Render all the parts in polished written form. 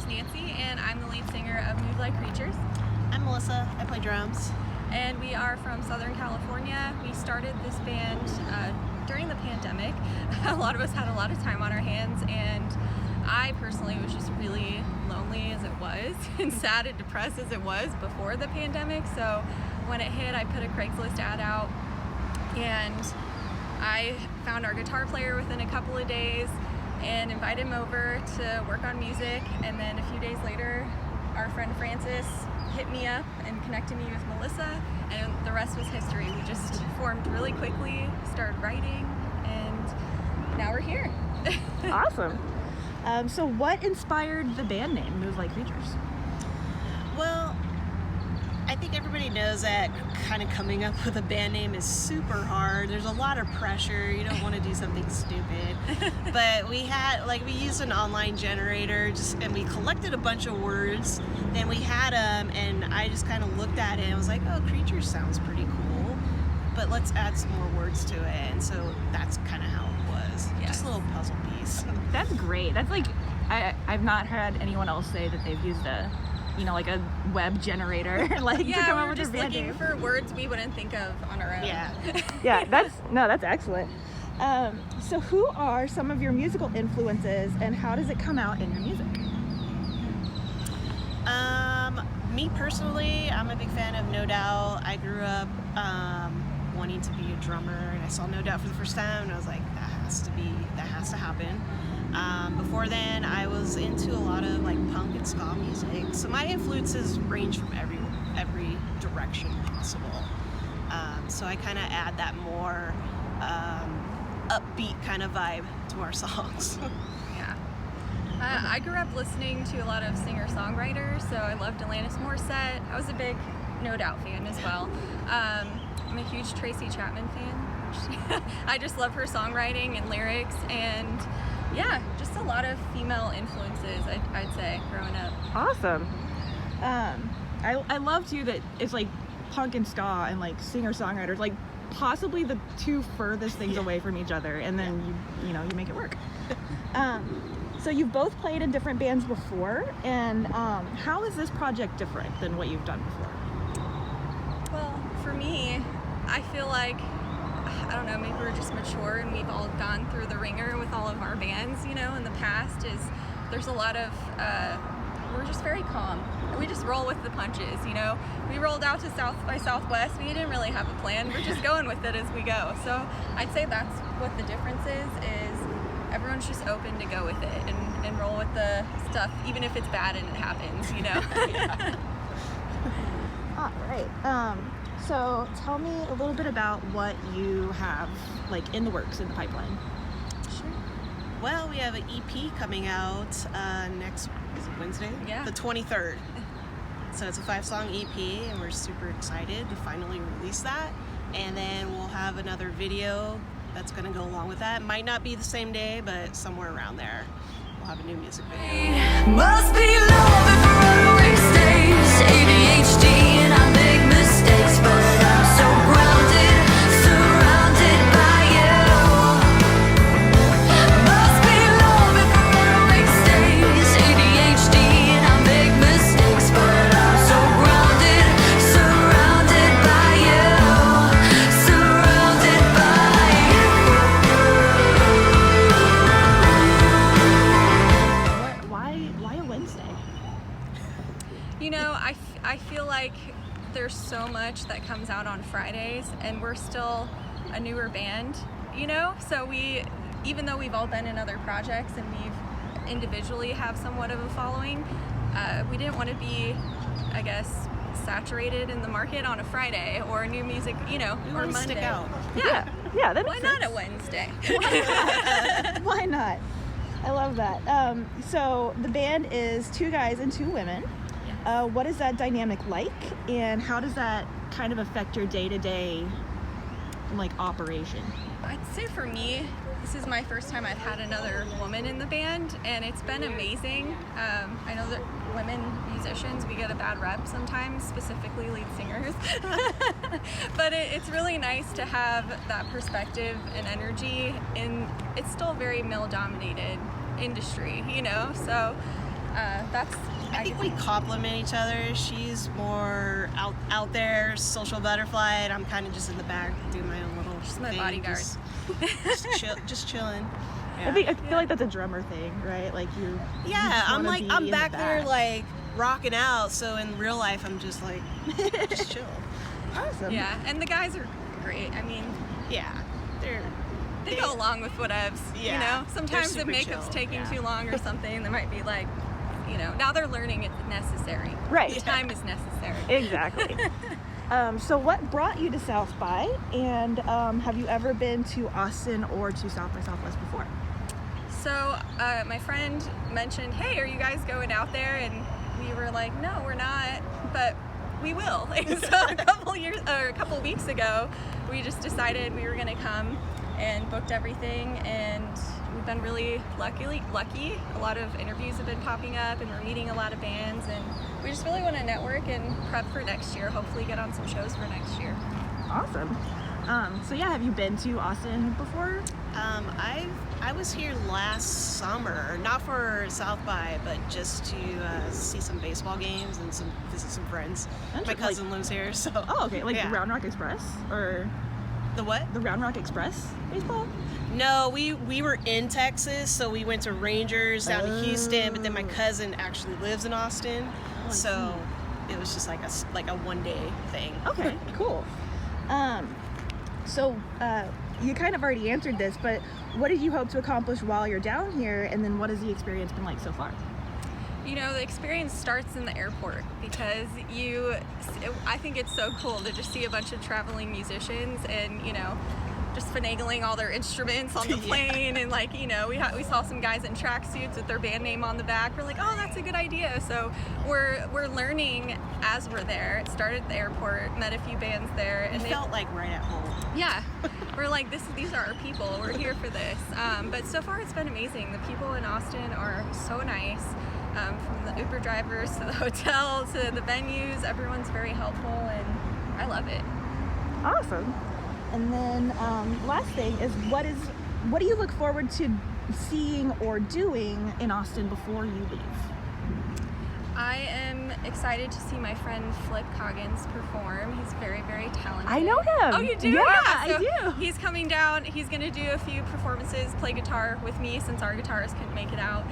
Nancy, and I'm the lead singer of Move Like Creatures. I'm Melissa. I play drums. And we are from Southern California. We started this band during the pandemic. A lot of us had a lot of time on our hands, and I personally was just really lonely as it was and sad and depressed as it was before the pandemic. So when it hit, I put a Craigslist ad out, and I found our guitar player within a couple of days and invited him over to work on music. And then a few days later, our friend Francis hit me up and connected me with Melissa, and the rest was history. We just formed really quickly, started writing, and now we're here. Awesome. So what inspired the band name, Move Like Creatures? Well, I think everybody knows that kind of coming up with a band name is super hard. There's a lot of pressure. You don't want to do something stupid. But we used an online generator and we collected a bunch of words. Then we had them, and I just kind of looked at it and was like, oh, creatures sounds pretty cool, but let's add some more words to it. And so that's kind of how it was. Yes. Just a little puzzle piece. That's great. That's like, I've not heard anyone else say that they've used a web generator to come up we're with just a band looking name. for words we wouldn't think of on our own. Yeah, that's excellent. So who are some of your musical influences, and how does it come out in your music? Me personally, I'm a big fan of No Doubt. I grew up wanting to be a drummer, and I saw No Doubt for the first time, and I was like, that has to happen. Before then, I was into a lot of like punk and ska music, so my influences range from every direction possible. So I kind of add that more upbeat kind of vibe to our songs. Yeah. I grew up listening to a lot of singer-songwriters, so I loved Alanis Morissette. I was a big No Doubt fan as well. I'm a huge Tracy Chapman fan. I just love her songwriting and lyrics, and yeah, just a lot of female influences, I'd say, growing up. Awesome. I love too that it's like punk and ska and like singer-songwriters, like possibly the two furthest things away from each other, and then you make it work. So you've both played in different bands before, and how is this project different than what you've done before? Well, for me, I feel like, I don't know, maybe we're just mature and we've all gone through the ringer with all of our bands, in the past. There's a lot of, we're just very calm. We just roll with the punches, We rolled out to South by Southwest. We didn't really have a plan. We're just going with it as we go. So I'd say that's what the difference is everyone's just open to go with it and roll with the stuff, even if it's bad and it happens, All right. So tell me a little bit about what you have in the works, in the pipeline. Sure. Well, we have an EP coming out next Wednesday? Yeah. The 23rd. So it's a 5-song EP, and we're super excited to finally release that. And then we'll have another video that's going to go along with that. Might not be the same day, but somewhere around there, we'll have a new music video. Must be love if runaway stays. ADHD and I make mistakes, but I'm so grounded, surrounded by you. Must be love if runaway stays. ADHD and I make mistakes, but I'm so grounded, surrounded by you. Surrounded by you. Why a Wednesday? I feel like there's so much that comes out on Fridays, and we're still a newer band, so even though we've all been in other projects and we've individually have somewhat of a following, we didn't want to be, I guess, saturated in the market on a Friday or new music, We or want to Monday. stick out. Yeah, that Why makes not sense. a Wednesday? Why not? I love that. So the band is 2 guys and 2 women. What is that dynamic like, and how does that kind of affect your day-to-day operation? I'd say for me, this is my first time I've had another woman in the band, and it's been amazing. I know that women musicians, we get a bad rep sometimes, specifically lead singers, but it's really nice to have that perspective and energy, and it's still a very male-dominated industry, so I think we complement each other. She's more out there, social butterfly, and I'm kind of just in the back doing my own little my thing, bodyguard. just chilling. Yeah. I feel like that's a drummer thing, right? Like you. Yeah, just I'm wanna like be I'm in back the there like rocking out. So in real life, I'm just like just chill. Awesome. Yeah, and the guys are great. I mean, Yeah, they go along with whatevs. Yeah, You know, they're sometimes the super makeup's chill, taking yeah. too long or something. They might be like, you know, now they're learning it's necessary. Right. The time is necessary. Exactly. So what brought you to South by, and have you ever been to Austin or to South by Southwest before? So my friend mentioned, hey, are you guys going out there? And we were like, no, we're not, but we will. And so a couple weeks ago, we just decided we were going to come and booked everything, and we've been really lucky. A lot of interviews have been popping up, and we're meeting a lot of bands, and we just really want to network and prep for next year, hopefully get on some shows for next year. Awesome. So yeah, have you been to Austin before? I was here last summer, not for South by, but just to see some baseball games and visit some friends. My cousin lives here, so. Oh, okay. Like yeah. the Round Rock Express, or The what? the Round Rock Express baseball? No, we were in Texas, so we went to Rangers down to Houston, but then my cousin actually lives in Austin, so it was just like a one-day thing. Okay, cool. So you kind of already answered this, but what did you hope to accomplish while you're down here, and then what has the experience been like so far? You know, the experience starts in the airport because I think it's so cool to just see a bunch of traveling musicians and, you know, just finagling all their instruments on the plane. And like, you know, we saw some guys in tracksuits with their band name on the back. We're like, oh, that's a good idea. So we're learning as we're there. It started at the airport, met a few bands there, and It felt like right at home. yeah, we're like, these are our people. We're here for this. But so far it's been amazing. The people in Austin are so nice. From the Uber drivers to the hotel to the venues, everyone's very helpful, and I love it. Awesome. And then last thing is, what do you look forward to seeing or doing in Austin before you leave? I am excited to see my friend Flip Coggins perform. He's very, very talented. I know him. Oh, you do? Yeah, I So do. He's coming down. He's going to do a few performances, play guitar with me since our guitarist couldn't make it out.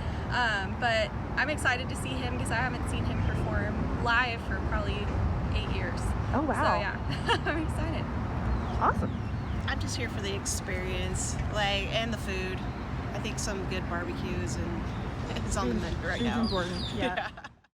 But I'm excited to see him because I haven't seen him perform live for probably 8 years. Oh, wow. So yeah, I'm excited. Awesome. I'm just here for the experience, and the food. I think some good barbecues and it's on the menu right Food's now. important. Yeah.